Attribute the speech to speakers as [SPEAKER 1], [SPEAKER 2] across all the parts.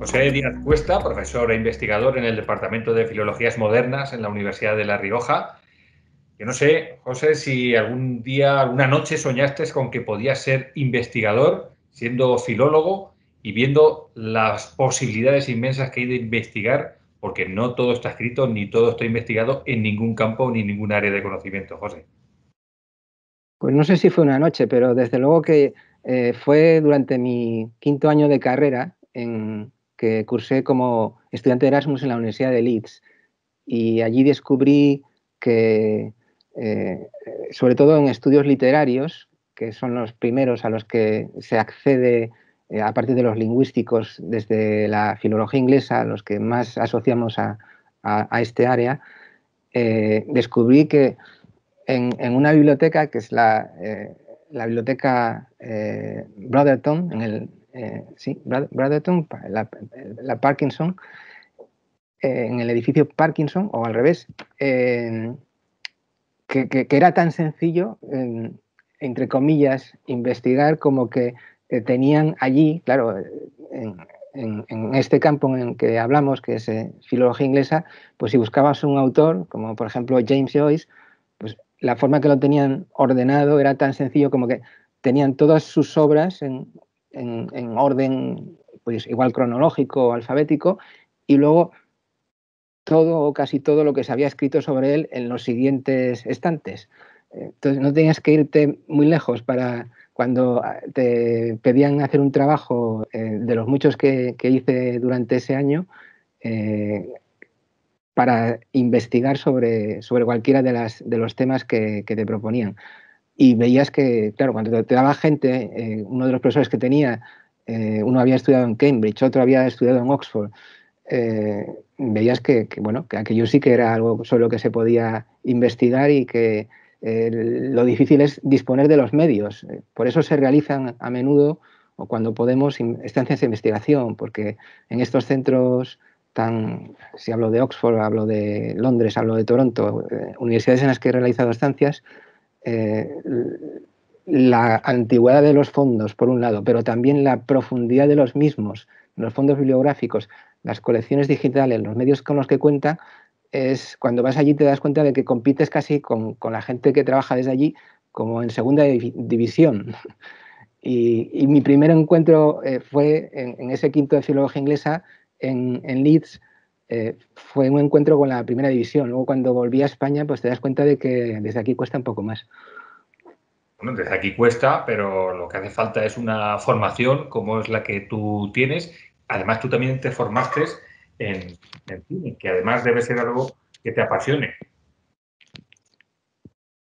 [SPEAKER 1] José Díaz Cuesta, profesor e investigador en el Departamento de Filologías Modernas en la Universidad de La Rioja. Yo no sé, José, si algún día, alguna noche soñaste con que podías ser investigador, siendo filólogo y viendo las posibilidades inmensas que hay de investigar, porque no todo está escrito ni todo está investigado en ningún campo ni en ningún área de conocimiento, José.
[SPEAKER 2] Pues no sé si fue una noche, pero desde luego que fue durante mi quinto año de carrera en que cursé como estudiante de Erasmus en la Universidad de Leeds. Y allí descubrí que, sobre todo en estudios literarios, que son los primeros a los que se accede a partir de los lingüísticos desde la filología inglesa, los que más asociamos a este área, descubrí que en una biblioteca que es la biblioteca Brotherton, Brotherton, la Parkinson, en el edificio Parkinson, o al revés, que era tan sencillo, entre comillas, investigar como que tenían allí, claro, en este campo en el que hablamos, que es filología inglesa, pues si buscabas un autor, como por ejemplo James Joyce, pues la forma que lo tenían ordenado era tan sencillo como que tenían todas sus obras en orden, pues igual cronológico o alfabético, y luego todo o casi todo lo que se había escrito sobre él en los siguientes estantes. Entonces no tenías que irte muy lejos para cuando te pedían hacer un trabajo de los muchos que hice durante ese año, para investigar sobre cualquiera de los temas que te proponían. Y veías que, claro, cuando te daba gente, uno de los profesores que tenía, uno había estudiado en Cambridge, otro había estudiado en Oxford, veías bueno, que aquello sí que era algo sobre lo que se podía investigar y que lo difícil es disponer de los medios. Por eso se realizan a menudo, o cuando podemos, estancias de investigación, porque en estos centros si hablo de Oxford, hablo de Londres, hablo de Toronto, universidades en las que he realizado estancias, eh, la antigüedad de los fondos, por un lado, pero también la profundidad de los mismos, los fondos bibliográficos, las colecciones digitales, los medios con los que cuenta, es cuando vas allí te das cuenta de que compites casi con la gente que trabaja desde allí como en segunda división. Y mi primer encuentro fue en ese quinto de filología inglesa en Leeds. Fue un encuentro con la primera división. Luego cuando volví a España, pues te das cuenta de que desde aquí cuesta un poco más.
[SPEAKER 1] Bueno, desde aquí cuesta, pero lo que hace falta es una formación como es la que tú tienes. Además, tú también te formaste en cine, que además debe ser algo que te apasione.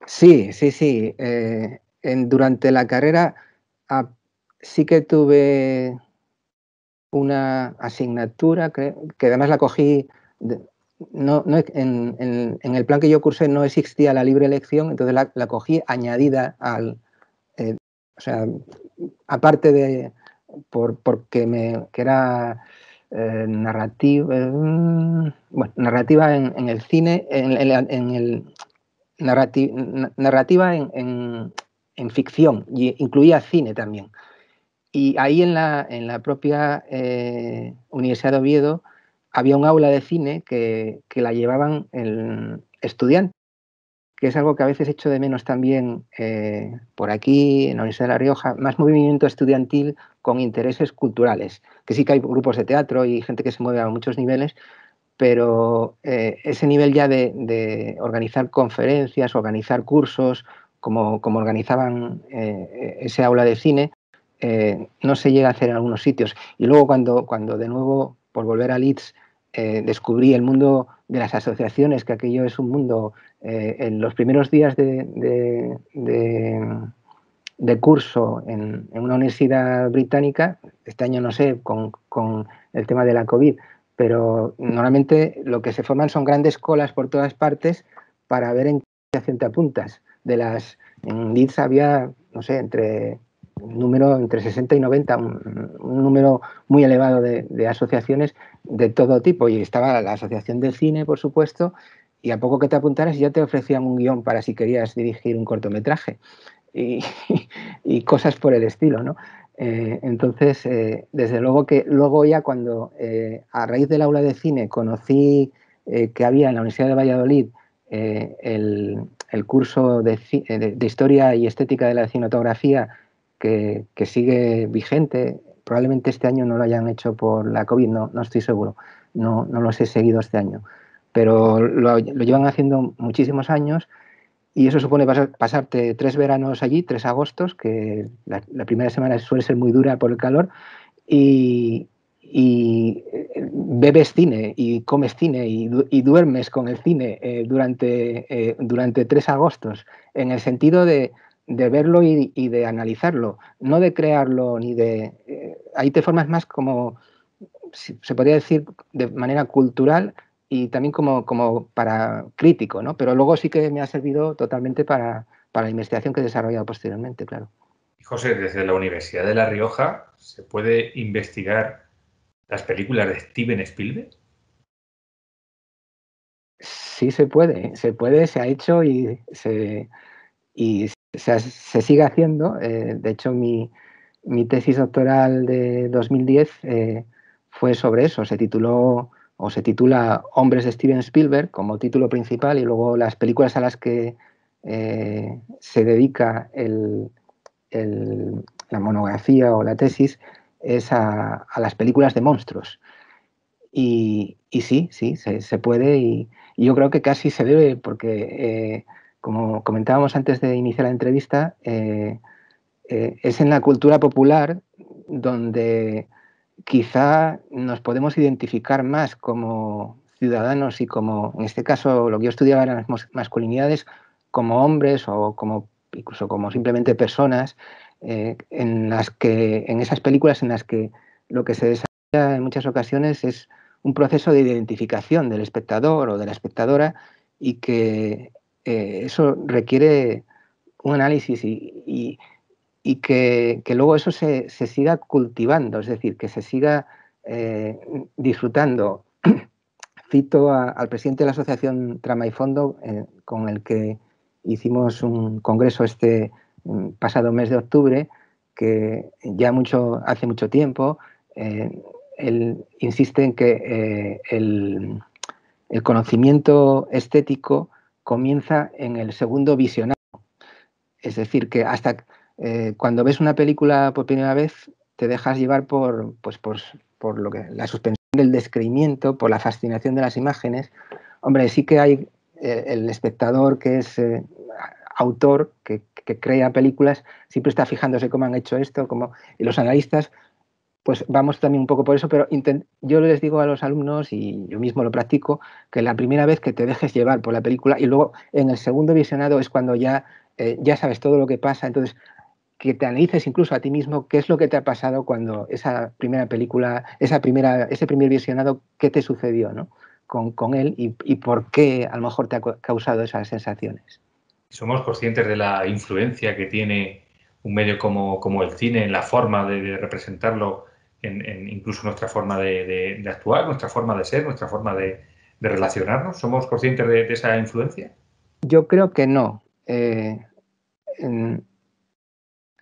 [SPEAKER 2] Sí, sí, sí. Durante la carrera ah, sí que tuve una asignatura que además la cogí. En el plan que yo cursé no existía la libre elección, entonces la cogí añadida o sea, aparte de porque que era narrativa, bueno, narrativa en el cine, en el narrativa en ficción, y incluía cine también. Y ahí en la propia Universidad de Oviedo había un aula de cine que la llevaban estudiantes, que es algo que a veces echo de menos también por aquí, en la Universidad de La Rioja, más movimiento estudiantil con intereses culturales, que sí que hay grupos de teatro y gente que se mueve a muchos niveles, pero ese nivel ya de organizar conferencias, organizar cursos, como organizaban ese aula de cine, no se llega a hacer en algunos sitios. Y luego cuando de nuevo, por volver a Leeds, descubrí el mundo de las asociaciones, que aquello es un mundo, en los primeros días de curso en una universidad británica, este año no sé, con el tema de la COVID, pero normalmente lo que se forman son grandes colas por todas partes para ver en qué asociación te apuntas. En Leeds había, no sé, un número entre 60 y 90, un número muy elevado de asociaciones de todo tipo, y estaba la asociación del cine, por supuesto, y a poco que te apuntaras ya te ofrecían un guión para si querías dirigir un cortometraje. Y y cosas por el estilo, ¿no? Entonces, desde luego que luego ya cuando a raíz del aula de cine conocí que había en la Universidad de Valladolid el curso de Historia y Estética de la Cinematografía que sigue vigente. Probablemente este año no lo hayan hecho por la COVID, no estoy seguro, no los he seguido este año, pero lo llevan haciendo muchísimos años y eso supone pasarte 3 veranos allí, 3 agostos, que la primera semana suele ser muy dura por el calor, y bebes cine y comes cine y duermes con el cine durante 3 agostos, en el sentido de verlo y de analizarlo, no de crearlo ni de... ahí te formas más como, se podría decir, de manera cultural y también como para crítico, ¿no? Pero luego sí que me ha servido totalmente para la investigación que he desarrollado posteriormente, claro.
[SPEAKER 1] José, desde la Universidad de La Rioja, ¿se puede investigar las películas de Steven Spielberg?
[SPEAKER 2] Sí se puede, se ha hecho y se sigue haciendo. De hecho, mi tesis doctoral de 2010 fue sobre eso. Se tituló o se titula Hombres de Steven Spielberg como título principal y luego las películas a las que se dedica la monografía o la tesis es a las películas de monstruos. Y sí, se puede y yo creo que casi se debe porque, como comentábamos antes de iniciar la entrevista, es en la cultura popular donde quizá nos podemos identificar más como ciudadanos y como, en este caso, lo que yo estudiaba eran las masculinidades, como hombres o como incluso como simplemente personas, en esas películas en las que lo que se desarrolla en muchas ocasiones es un proceso de identificación del espectador o de la espectadora y que eso requiere un análisis y que luego eso se siga cultivando, es decir, que se siga disfrutando. Cito al presidente de la Asociación Trama y Fondo, con el que hicimos un congreso este pasado mes de octubre, que ya hace mucho tiempo, él insiste en que el conocimiento estético comienza en el segundo visionado. Es decir, que hasta cuando ves una película por primera vez te dejas llevar por la suspensión del descreimiento, por la fascinación de las imágenes. Hombre, sí que hay el espectador que es autor, que crea películas, siempre está fijándose cómo han hecho esto, y los analistas, pues vamos también un poco por eso, pero yo les digo a los alumnos, y yo mismo lo practico, que la primera vez que te dejes llevar por la película y luego en el segundo visionado es cuando ya sabes todo lo que pasa, entonces que te analices incluso a ti mismo qué es lo que te ha pasado cuando esa primera película, ese primer visionado, qué te sucedió, ¿no? con él y por qué a lo mejor te ha causado esas sensaciones.
[SPEAKER 1] ¿Somos conscientes de la influencia que tiene un medio como el cine en la forma de representarlo, en incluso nuestra forma de actuar, nuestra forma de ser, nuestra forma de relacionarnos? ¿Somos conscientes de esa influencia?
[SPEAKER 2] Yo creo que no.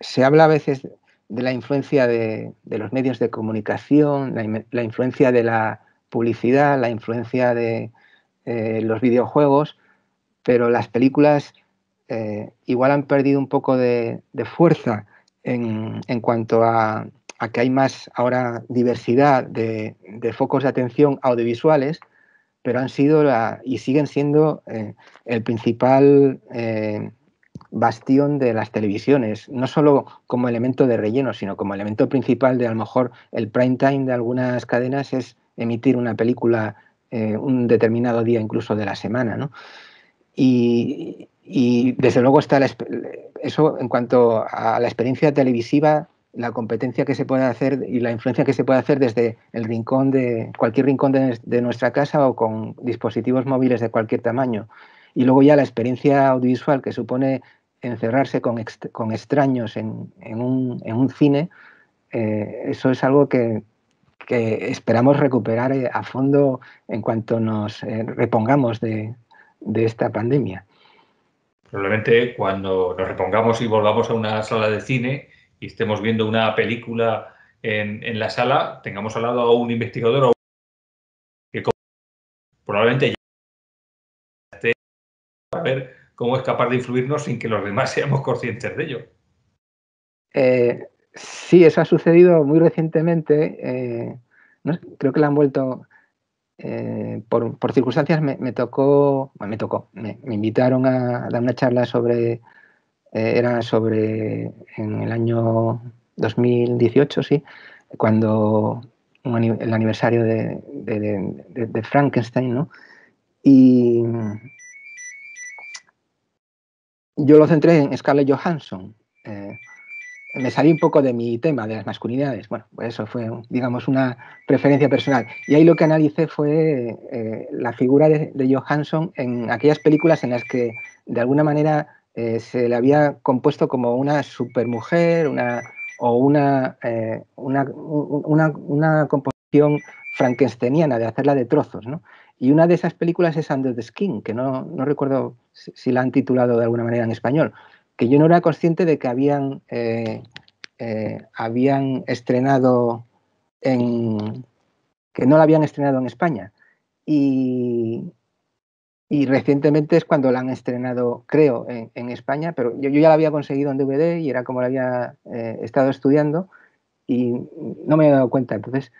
[SPEAKER 2] Se habla a veces de la influencia de los medios de comunicación, la influencia de la publicidad, la influencia de los videojuegos, pero las películas igual han perdido un poco de fuerza en cuanto a que hay más ahora diversidad de focos de atención audiovisuales, pero han sido y siguen siendo el principal bastión de las televisiones, no solo como elemento de relleno, sino como elemento principal de a lo mejor el prime time de algunas cadenas es emitir una película un determinado día incluso de la semana, ¿no? Y desde luego está eso en cuanto a la experiencia televisiva, la competencia que se puede hacer y la influencia que se puede hacer desde cualquier rincón de nuestra casa o con dispositivos móviles de cualquier tamaño. Y luego ya la experiencia audiovisual que supone encerrarse con extraños en un cine, eso es algo que esperamos recuperar a fondo en cuanto nos repongamos de esta pandemia.
[SPEAKER 1] Probablemente cuando nos repongamos y volvamos a una sala de cine y estemos viendo una película en la sala, tengamos al lado a un investigador o que probablemente ya esté a ver cómo es capaz de influirnos sin que los demás seamos conscientes de ello.
[SPEAKER 2] Sí, eso ha sucedido muy recientemente. No, creo que la han vuelto, por circunstancias me tocó, bueno, me invitaron a dar una charla sobre, era sobre en el año 2018, sí, cuando el aniversario de Frankenstein, ¿no? Y yo lo centré en Scarlett Johansson. Me salí un poco de mi tema, de las masculinidades. Bueno, pues eso fue, digamos, una preferencia personal. Y ahí lo que analicé fue la figura de Johansson en aquellas películas en las que, de alguna manera, se le había compuesto como una supermujer, una composición frankensteiniana, de hacerla de trozos, ¿no? Y una de esas películas es Under the Skin, que no recuerdo si la han titulado de alguna manera en español, que yo no era consciente de que habían estrenado que no la habían estrenado en España. Y, y recientemente es cuando la han estrenado, creo, en España, pero yo ya la había conseguido en DVD y era como la había estado estudiando y no me había dado cuenta. Entonces,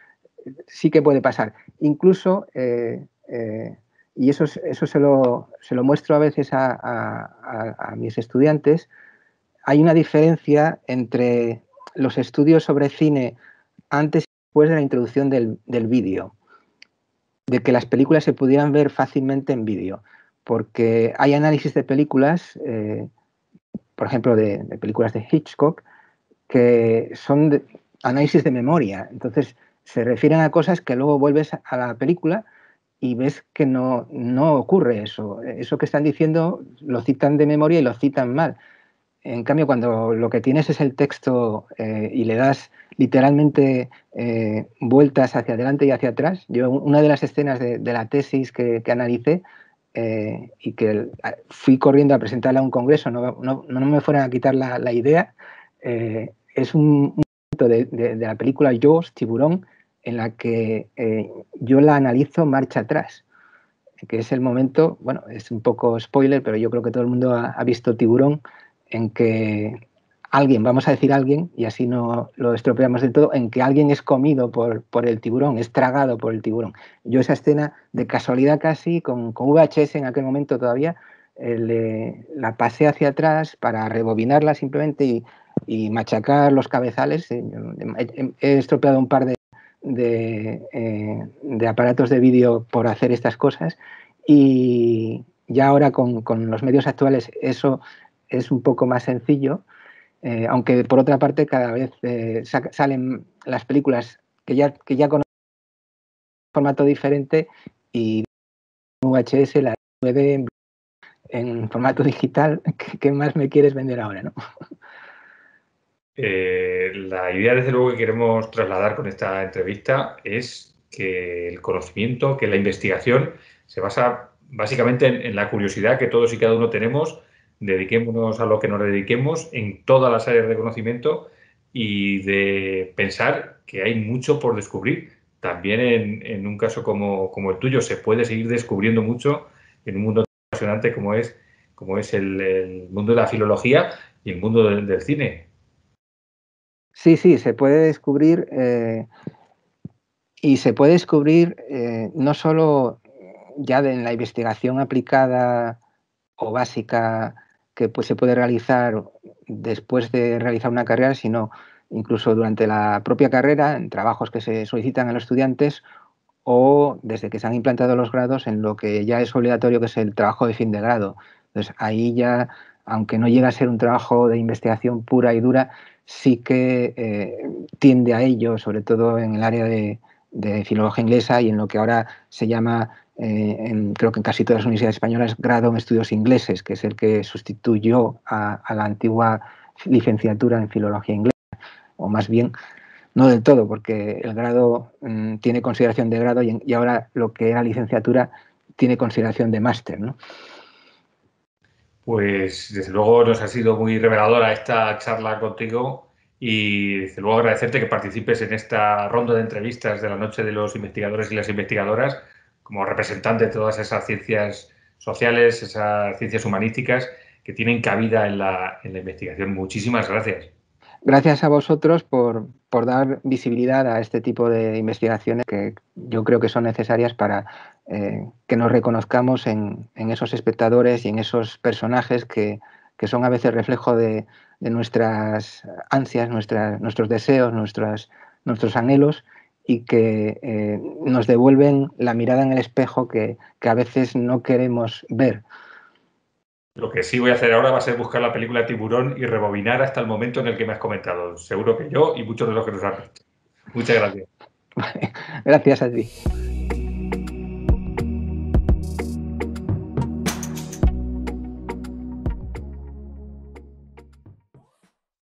[SPEAKER 2] sí que puede pasar. Incluso, y eso se lo muestro a veces a mis estudiantes, hay una diferencia entre los estudios sobre cine antes y después de la introducción del vídeo, de que las películas se pudieran ver fácilmente en vídeo, porque hay análisis de películas, por ejemplo, de películas de Hitchcock, que son análisis de memoria, entonces se refieren a cosas que luego vuelves a la película y ves que no ocurre eso. Eso que están diciendo lo citan de memoria y lo citan mal. En cambio, cuando lo que tienes es el texto y le das literalmente vueltas hacia adelante y hacia atrás, yo una de las escenas de la tesis que analicé y que fui corriendo a presentarla a un congreso, no me fueran a quitar la idea, es un momento de la película Jaws, Tiburón, en la que yo la analizo marcha atrás, que es el momento, bueno, es un poco spoiler, pero yo creo que todo el mundo ha visto Tiburón, en que alguien, vamos a decir alguien, y así no lo estropeamos del todo, en que alguien es comido por el tiburón, es tragado por el tiburón. Yo esa escena, de casualidad casi, con VHS en aquel momento todavía, la pasé hacia atrás para rebobinarla simplemente y machacar los cabezales. He estropeado un par de aparatos de vídeo por hacer estas cosas y ya ahora con los medios actuales eso es un poco más sencillo, aunque por otra parte cada vez salen las películas que ya conocen en formato diferente y VHS, la DVD en formato digital, ¿qué más me quieres vender ahora, no?
[SPEAKER 1] La idea, desde luego, que queremos trasladar con esta entrevista es que el conocimiento, que la investigación se basa básicamente en la curiosidad que todos y cada uno tenemos, dediquémonos a lo que nos dediquemos en todas las áreas de conocimiento y de pensar que hay mucho por descubrir. También en un caso como el tuyo se puede seguir descubriendo mucho en un mundo tan apasionante como es el mundo de la filología y el mundo del cine.
[SPEAKER 2] Sí, se puede descubrir y se puede descubrir no solo ya en la investigación aplicada o básica que pues, se puede realizar después de realizar una carrera, sino incluso durante la propia carrera, en trabajos que se solicitan a los estudiantes o desde que se han implantado los grados en lo que ya es obligatorio, que es el trabajo de fin de grado. Entonces, ahí ya, aunque no llega a ser un trabajo de investigación pura y dura, sí que tiende a ello, sobre todo en el área de filología inglesa y en lo que ahora se llama, creo que en casi todas las universidades españolas, grado en estudios ingleses, que es el que sustituyó a la antigua licenciatura en filología inglesa, o más bien no del todo, porque el grado tiene consideración de grado y ahora lo que era licenciatura tiene consideración de máster, ¿no?
[SPEAKER 1] Pues desde luego nos ha sido muy reveladora esta charla contigo y desde luego agradecerte que participes en esta ronda de entrevistas de la Noche de los Investigadores y las Investigadoras como representante de todas esas ciencias sociales, esas ciencias humanísticas que tienen cabida en la investigación. Muchísimas gracias.
[SPEAKER 2] Gracias a vosotros por dar visibilidad a este tipo de investigaciones que yo creo que son necesarias para que nos reconozcamos en esos espectadores y en esos personajes que son a veces reflejo de nuestras ansias, nuestros deseos, nuestros anhelos y que nos devuelven la mirada en el espejo que a veces no queremos ver.
[SPEAKER 1] Lo que sí voy a hacer ahora va a ser buscar la película Tiburón y rebobinar hasta el momento en el que me has comentado. Seguro que yo y muchos de los que nos han visto. Muchas gracias.
[SPEAKER 2] Gracias a ti.